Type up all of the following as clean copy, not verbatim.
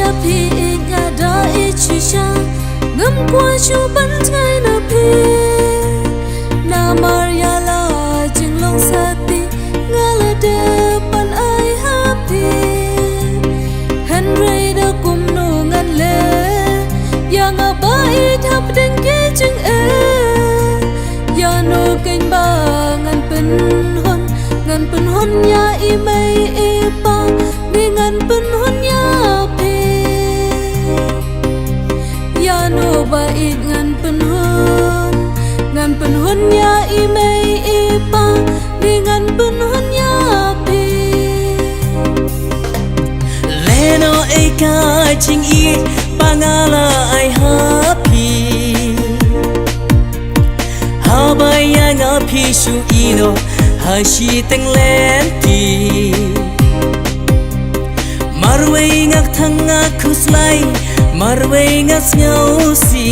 ya phi nga da chi sha ngam kwa chu ban ngai na phi na maria la jing long sa ti nga la de pan ai happy henry da kum no ngan le ya nga ba I thap den ke ching e ya no ken ba ngan pen hon ya I mai e pa ni ngan pen hon ya pe ya no ba I ngan pen hon ya I mai e pa ni ngan pen hon ya pe le no e ka ching I pangala ai happy ha ba ya nga phi shu I no ha shi teng len ti marway ngak thang nga khuslai marway ngak nyau si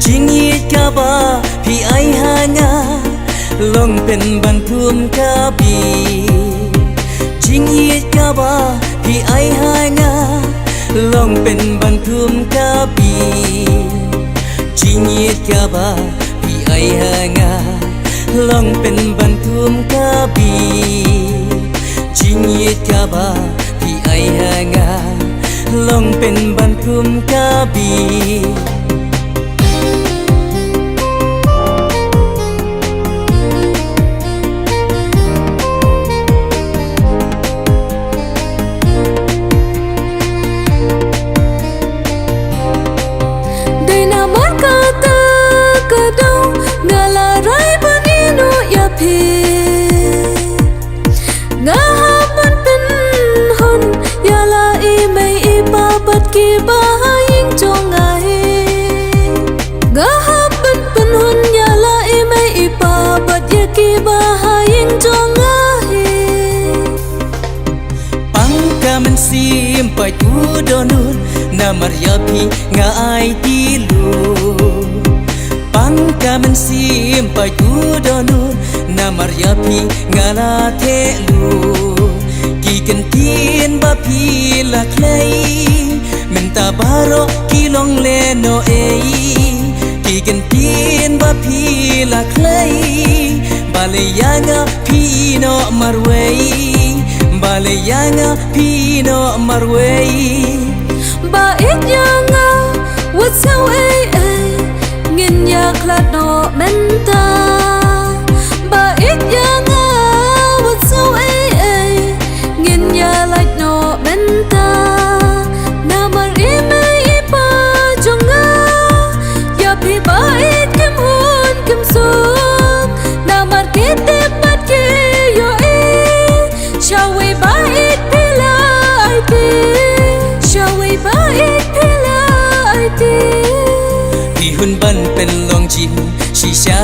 jing yi ka ba phi ai ha nga long pen ban thum ka bi jing yi ka ba phi ai ha nga long pen ban thum ka bi jing yi ka ba phi ai ha nga long pen ban thum ka bi jing yi ka ba phi ai ha nga long pen ban thum ka bi ki ba ying chong ai ga ha pen hun ya la I mai I pa bat ye ki ba ying chong ai pang ka man sim pai tu donun na maria phi nga ai ti lu pang ka man sim pai tu donun na maria phi nga la the lu ki kan tin ba phi la klei ta baro ki long le no e ki kan tin ba phi la klei bale yanga phi no marway bale yanga phi no marway ba it yanga what's how ngin ya klat no menta ba it yanga what's how ngin ya like no menta hun ban pen long chin shisha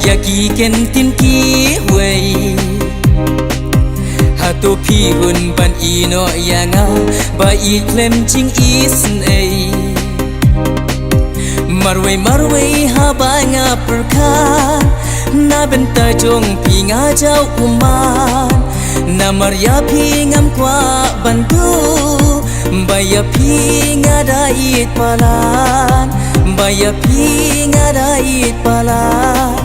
ya ki ken tin ki wei ha to phi hun ban I no ya nga ba I klem ching I sin ei marway ha ba nga perka na ben ta jong phi nga jau uman na maria phi ngam kwa ban tu ba ya phi nga dai palan Baya phi nga dai palan